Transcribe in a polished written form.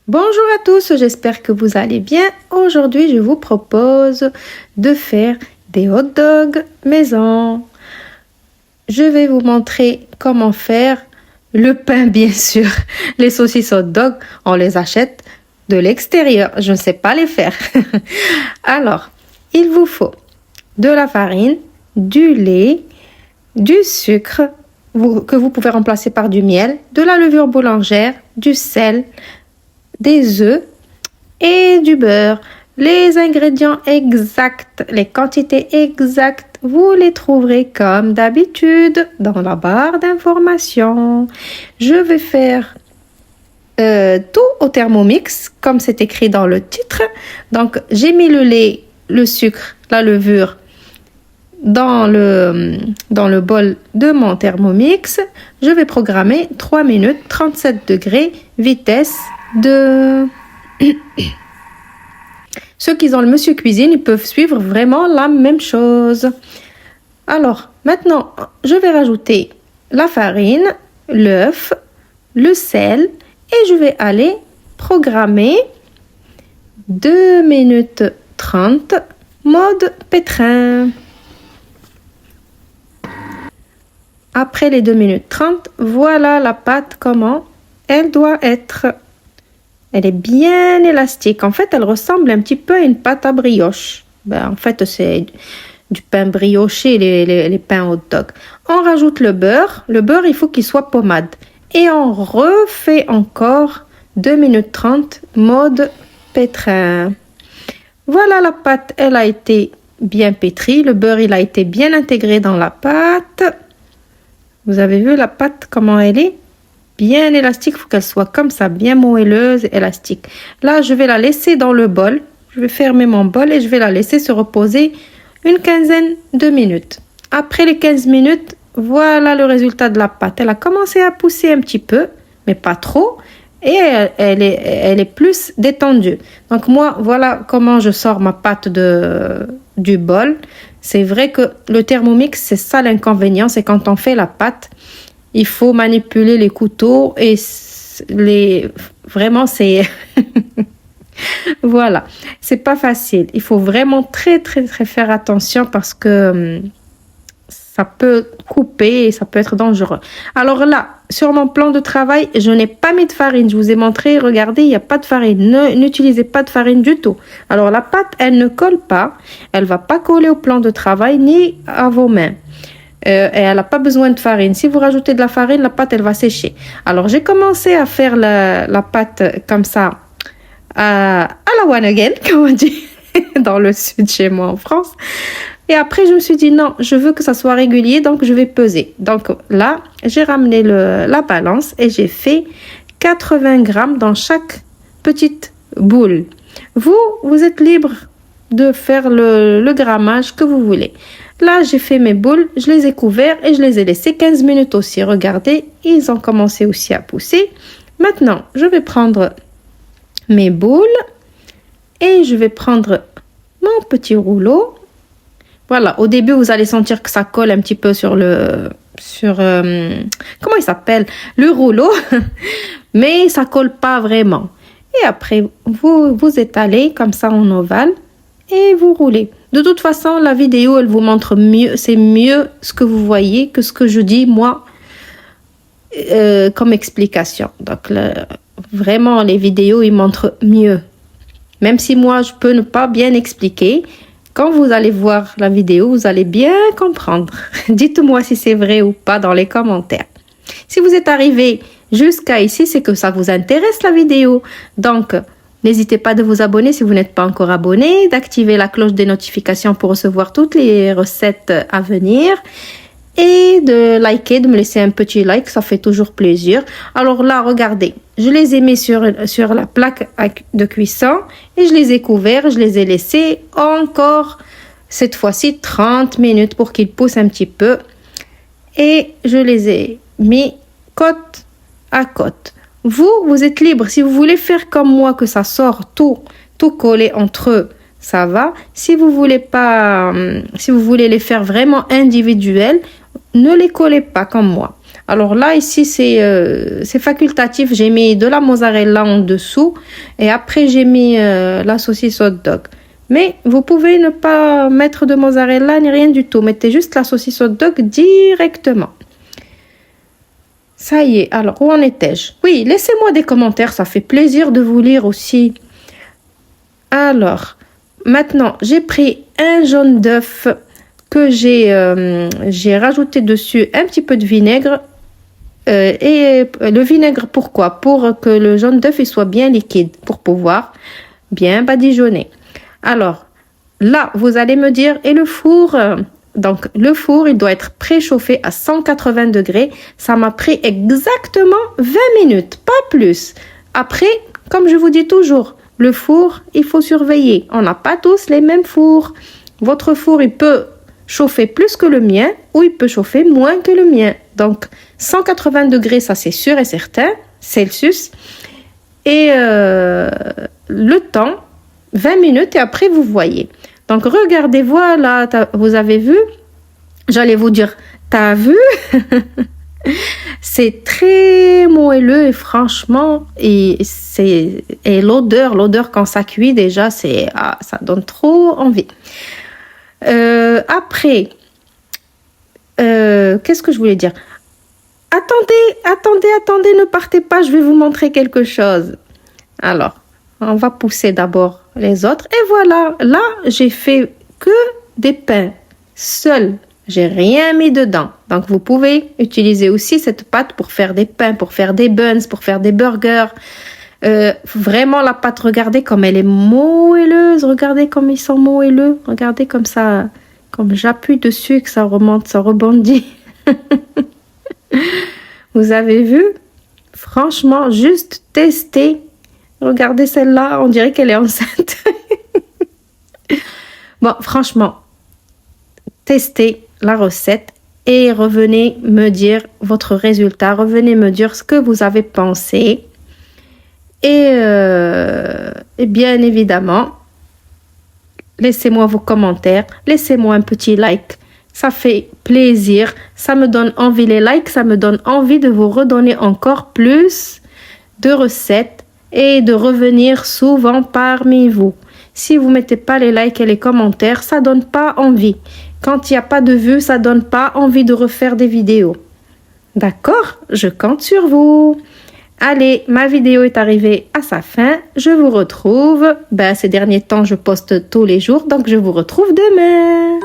Bonjour à tous, j'espère que vous allez bien. Aujourd'hui, je vous propose de faire des hot dogs maison. Je vais vous montrer comment faire le pain, bien sûr. Les saucisses hot dog, on les achète de l'extérieur. Je ne sais pas les faire. Alors, il vous faut de la farine, du lait, du sucre que vous pouvez remplacer par du miel, de la levure boulangère, du sel, des œufs et du beurre. Les ingrédients exacts, les quantités exactes, vous les trouverez comme d'habitude dans la barre d'informations. Je vais faire tout au Thermomix, comme c'est écrit dans le titre. Donc, j'ai mis le lait, le sucre, la levure dans le bol de mon Thermomix. Je vais programmer 3 minutes, 37 degrés, vitesse de... Ceux qui ont le Monsieur Cuisine, ils peuvent suivre vraiment la même chose. Alors, maintenant, je vais rajouter la farine, l'œuf, le sel et je vais aller programmer 2 minutes 30, mode pétrin. Après les 2 minutes 30, voilà la pâte comment elle doit être. Elle est bien élastique. En fait, elle ressemble un petit peu à une pâte à brioche. En fait, c'est du pain brioché, les pains hot dog. On rajoute le beurre. Le beurre, il faut qu'il soit pommade. Et on refait encore 2 minutes 30, mode pétrin. Voilà, la pâte, elle a été bien pétrie. Le beurre, il a été bien intégré dans la pâte. Vous avez vu la pâte, comment elle est? Bien élastique, il faut qu'elle soit comme ça, bien moelleuse, élastique. Là, je vais la laisser dans le bol. Je vais fermer mon bol et je vais la laisser se reposer une quinzaine de minutes. Après les 15 minutes, voilà le résultat de la pâte. Elle a commencé à pousser un petit peu, mais pas trop. Et elle est plus détendue. Donc moi, voilà comment je sors ma pâte du bol. C'est vrai que le Thermomix, c'est ça l'inconvénient, c'est quand on fait la pâte, il faut manipuler les couteaux et vraiment c'est voilà, c'est pas facile. Il faut vraiment très faire attention parce que ça peut couper et ça peut être dangereux. Alors là, sur mon plan de travail, je n'ai pas mis de farine. Je vous ai montré, regardez, il n'y a pas de farine. N'utilisez pas de farine du tout. Alors la pâte, elle ne colle pas. Elle va pas coller au plan de travail ni à vos mains. Et elle n'a pas besoin de farine. Si vous rajoutez de la farine, la pâte, elle va sécher. Alors, j'ai commencé à faire la pâte comme ça, à la one again, comme on dit, dans le sud chez moi en France. Et après, je me suis dit, non, je veux que ça soit régulier, donc je vais peser. Donc là, j'ai ramené la balance et j'ai fait 80 grammes dans chaque petite boule. Vous êtes libre de faire le grammage que vous voulez. Là, j'ai fait mes boules, je les ai couverts et je les ai laissés 15 minutes aussi. Regardez, ils ont commencé aussi à pousser. Maintenant, je vais prendre mes boules et je vais prendre mon petit rouleau. Voilà, au début, vous allez sentir que ça colle un petit peu sur comment il s'appelle? Le rouleau, mais ça colle pas vraiment. Et après, vous étalez comme ça en ovale et vous roulez. De toute façon, la vidéo, elle vous montre mieux, c'est mieux ce que vous voyez que ce que je dis, moi, comme explication. Donc, vraiment, les vidéos, ils montrent mieux. Même si moi, je peux ne pas bien expliquer, quand vous allez voir la vidéo, vous allez bien comprendre. Dites-moi si c'est vrai ou pas dans les commentaires. Si vous êtes arrivé jusqu'à ici, c'est que ça vous intéresse la vidéo. Donc, n'hésitez pas de vous abonner si vous n'êtes pas encore abonné, d'activer la cloche des notifications pour recevoir toutes les recettes à venir et de liker, de me laisser un petit like, ça fait toujours plaisir. Alors là, regardez, je les ai mis sur la plaque de cuisson et je les ai couverts, je les ai laissés encore cette fois-ci 30 minutes pour qu'ils poussent un petit peu et je les ai mis côte à côte. Vous êtes libre. Si vous voulez faire comme moi, que ça sort tout collé entre eux, ça va. Si vous voulez pas, si vous voulez les faire vraiment individuels, ne les collez pas comme moi. Alors là, ici, c'est facultatif. J'ai mis de la mozzarella en dessous et après, j'ai mis la saucisse hot dog. Mais vous pouvez ne pas mettre de mozzarella ni rien du tout. Mettez juste la saucisse hot dog directement. Ça y est, alors où en étais-je? Oui, laissez-moi des commentaires, ça fait plaisir de vous lire aussi. Alors, maintenant, j'ai pris un jaune d'œuf que j'ai rajouté dessus un petit peu de vinaigre. Et le vinaigre, pourquoi? Pour que le jaune d'œuf il soit bien liquide, pour pouvoir bien badigeonner. Alors, là, vous allez me dire, et le four? Donc, le four, il doit être préchauffé à 180 degrés. Ça m'a pris exactement 20 minutes, pas plus. Après, comme je vous dis toujours, le four, il faut surveiller. On n'a pas tous les mêmes fours. Votre four, il peut chauffer plus que le mien ou il peut chauffer moins que le mien. Donc, 180 degrés, ça c'est sûr et certain, Celsius. Et le temps, 20 minutes et après vous voyez. Donc, regardez, voilà, vous avez vu? J'allais vous dire, t'as vu? C'est très moelleux et franchement, et l'odeur quand ça cuit déjà, ça donne trop envie. Après, qu'est-ce que je voulais dire? Attendez, ne partez pas, je vais vous montrer quelque chose. Alors, on va pousser d'abord les autres. Et voilà, là, j'ai fait que des pains seuls. J'ai rien mis dedans. Donc, vous pouvez utiliser aussi cette pâte pour faire des pains, pour faire des buns, pour faire des burgers. Vraiment, la pâte, regardez comme elle est moelleuse. Regardez comme ils sont moelleux. Regardez comme ça, comme j'appuie dessus et que ça remonte, ça rebondit. Vous avez vu? Franchement, juste tester. Regardez celle-là, on dirait qu'elle est enceinte. Bon, franchement, testez la recette et revenez me dire votre résultat. Revenez me dire ce que vous avez pensé. Et bien évidemment, laissez-moi vos commentaires. Laissez-moi un petit like. Ça fait plaisir. Ça me donne envie, les likes, ça me donne envie de vous redonner encore plus de recettes et de revenir souvent parmi vous. Si vous ne mettez pas les likes et les commentaires, ça ne donne pas envie. Quand il n'y a pas de vues, ça ne donne pas envie de refaire des vidéos. D'accord? Je compte sur vous. Allez, ma vidéo est arrivée à sa fin. Je vous retrouve. Ces derniers temps, je poste tous les jours, donc je vous retrouve demain.